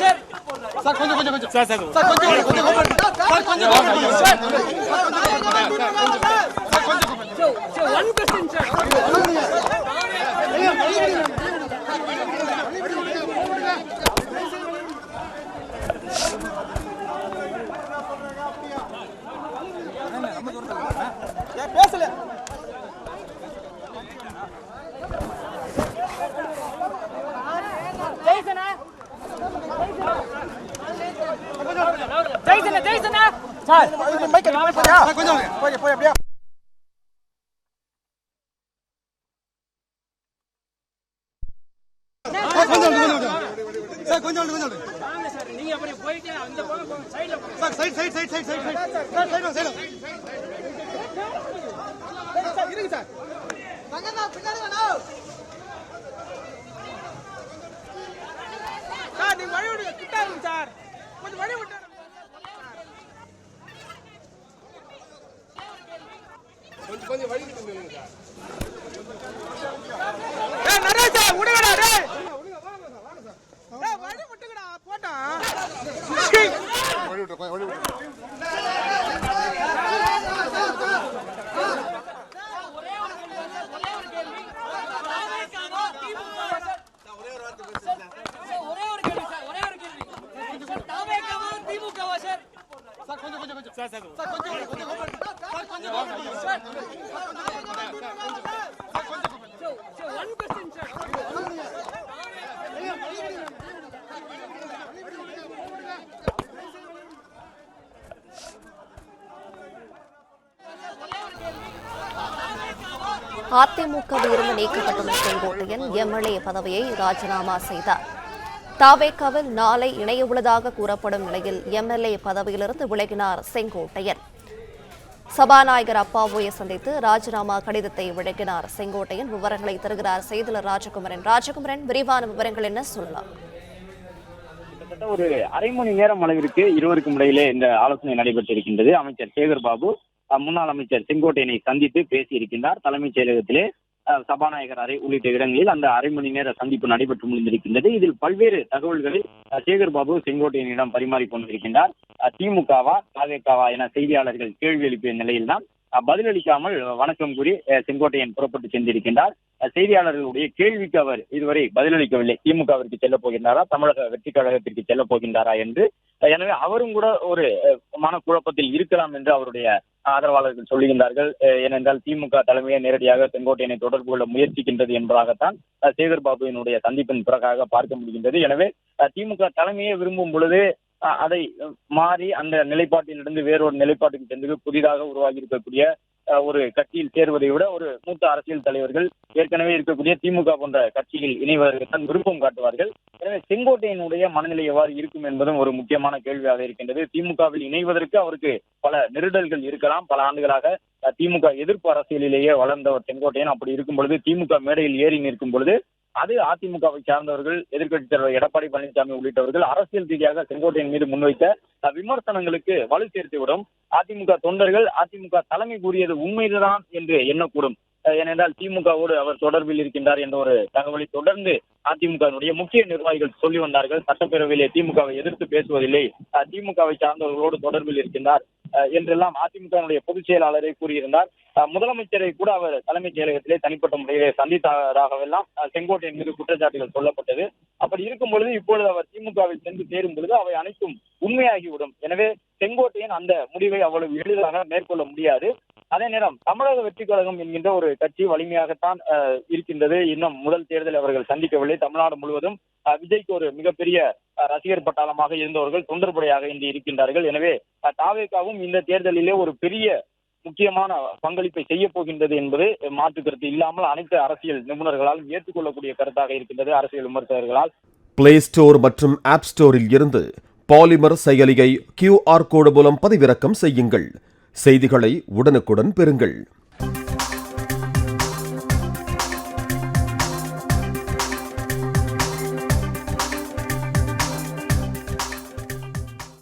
Sir one question sir. பேசல ஜெய்சனா sir mic கொஞ்சம் போய் அப்படியே கொஞ்சம் நீங்க அப்படி போயிட்டு அந்த பக்கம் சைடுல சைடு இருங்க சார். பின்னாடி சார் நீங்க வழி விடுங்க, கிட்ட இருங்க சார், கொஞ்சம் வழி விட்டு கொஞ்சம் வழி விட்டுங்க சார். நரேஷ் சார் விடுங்கடா, டேய் வழி விட்டுங்கடா, போட்டா வழி விட்டு அதிமுகவில் இருந்து நீக்கப்பட்டுள்ள செங்கோட்டையன் எம்எல்ஏ பதவியை ராஜினாமா செய்தார். தாவேகாவில் நாளை இணைய உள்ளதாக கூறப்படும் நிலையில் எம்எல்ஏ பதவியிலிருந்து விலகினார் செங்கோட்டையன். சபாநாயகர் அப்பாவோயை சந்தித்து ராஜினாமா கடிதத்தை வழங்கினார் செங்கோட்டையன். விவரங்களை தருகிறார் செய்தியாளர் ராஜகுமரன். விரிவான விவரங்கள் என்ன சொல்லலாம்? கிட்டத்தட்ட ஒரு அரை மணி நேரம் அளவிற்கு இருவருக்கும் இடையிலே இந்த ஆலோசனை நடைபெற்றிருக்கின்றது. அமைச்சர் சேகர் பாபு முன்னாள் அமைச்சர் செங்கோட்டையனை சந்தித்து பேசியிருக்கின்றார். தலைமைச் செயலகத்திலே, சபாநாயகர் அறை உள்ளிட்ட இடங்களில் அந்த அரை மணி நேர சந்திப்பு நடைபெற்று முடிந்திருக்கின்றது. இதில் பல்வேறு தகவல்களை சேகர் பாபு செங்கோட்டையனிடம் பரிமாறிக் கொண்டிருக்கின்றார். திமுகவா தாவேகாவா என செய்தியாளர்கள் கேள்வி எழுப்பிய நிலையில்தான் பதிலளிக்காமல் வணக்கம் கூறி செங்கோட்டையன் புறப்பட்டு சென்றிருக்கின்றார். செய்தியாளர்களுடைய கேள்விக்கு அவர் இதுவரை பதிலளிக்கவில்லை. திமுகவிற்கு செல்லப் போகின்றாரா, தமிழக வெற்றி கழகத்திற்கு செல்லப் போகின்றாரா என்று. எனவே அவரும் கூட ஒரு மனக்குழப்பத்தில் இருக்கலாம் என்று அவருடைய ஆதரவாளர்கள் சொல்லுகின்றார்கள். ஏனென்றால் திமுக தலைமையை நேரடியாக செங்கோட்டையனை தொடர்பு கொள்ள முயற்சிக்கின்றது என்பதாகத்தான் சேகர் பாபுவினுடைய சந்திப்பின் பிறகாக பார்க்க முடிகின்றது. எனவே திமுக தலைமையை விரும்பும் பொழுது அதை மாறி அந்த நிலைப்பாட்டிலிருந்து வேறொரு நிலைப்பாட்டுக்கு சென்று புதிதாக உருவாகி இருக்கக்கூடிய ஒரு கட்சியில் சேர்வதை விட ஒரு மூத்த அரசியல் தலைவர்கள் ஏற்கனவே இருக்கக்கூடிய திமுக போன்ற கட்சியில் இணைவதற்கு தான் விருப்பம் காட்டுவார்கள். எனவே செங்கோட்டையனுடைய மனநிலை எவ்வாறு இருக்கும் என்பதும் ஒரு முக்கியமான கேள்வியாக இருக்கின்றது. திமுகவில் இணைவதற்கு அவருக்கு பல நெருடல்கள் இருக்கலாம். பல ஆண்டுகளாக திமுக எதிர்ப்பு அரசியலிலேயே வளர்ந்தவர் செங்கோட்டையன். அப்படி இருக்கும் பொழுது திமுக மேடையில் ஏறி நிற்கும் பொழுது அது அதிமுகவை சார்ந்தவர்கள், எதிர்க்கட்சித் தலைவர் எடப்பாடி பழனிசாமி உள்ளிட்டவர்கள் அரசியல் ரீதியாக செங்கோட்டையன் மீது முன்வைத்த விமர்சனங்களுக்கு வலு சேர்த்துவிடும். அதிமுக தொண்டர்கள் அதிமுக தலைமை கூறியது உண்மைதான் என்று எண்ணக்கூடும். ஏனென்றால் திமுகவோடு அவர் தொடர்பில் இருக்கின்றார் என்ற ஒரு தகவலை தொடர்ந்து அதிமுகவினுடைய முக்கிய நிர்வாகிகள் சொல்லி வந்தார்கள். சட்டப்பேரவையிலே திமுகவை எதிர்த்து பேசுவதில்லை, திமுகவை சார்ந்தவர்களோடு தொடர்பில் இருக்கின்றார் என்றெல்லாம் அதிமுகவினுடைய பொதுச் செயலாளரை கூறியிருந்தார். முதலமைச்சரை கூட அவர் தலைமைச் செயலகத்திலே தனிப்பட்ட முறையிலே சந்தித்ததாகவெல்லாம் செங்கோட்டையன் மீது குற்றச்சாட்டுகள் சொல்லப்பட்டது. அப்படி இருக்கும் பொழுது இப்பொழுது அவர் திமுகவில் சென்று சேரும் பொழுது அவை அனைத்தும் உண்மையாகிவிடும். எனவே செங்கோட்டையன் அந்த முடிவை அவ்வளவு எளிதாக மேற்கொள்ள முடியாது. அதே நேரம் தமிழக வெற்றி கழகம் என்கின்ற ஒரு கட்சி வலிமையாகத்தான் இருக்கின்றது. இன்னும் முதல் தேர்தல் அவர்கள் சந்திக்கவில்லை. தமிழ்நாடு முழுவதும் விஜய்க்கு ஒரு மிகப்பெரிய ரசிகர் பட்டாளமாக இருந்தவர்கள் தொண்டர்படையாக இன்று இருக்கின்றார்கள். எனவே தாவேகாவும் இந்த தேர்தலிலே ஒரு பெரிய முக்கியமான பங்களிப்பை செய்ய போகின்றது என்பது மாற்று கருத்து இல்லாமல் அனைத்து அரசியல் நிபுணர்களால் ஏற்றுக்கொள்ளக்கூடிய கருத்தாக இருக்கின்றது. அரசியல் விமர்சகர்களால் பிளே ஸ்டோர் மற்றும் ஆப் ஸ்டோரில் இருந்து பாலிமர் செயலியை QR கோடு மூலம் பதிவிறக்கம் செய்யுங்கள். செய்திகளை உடனுக்குடன் பெறுங்கள்.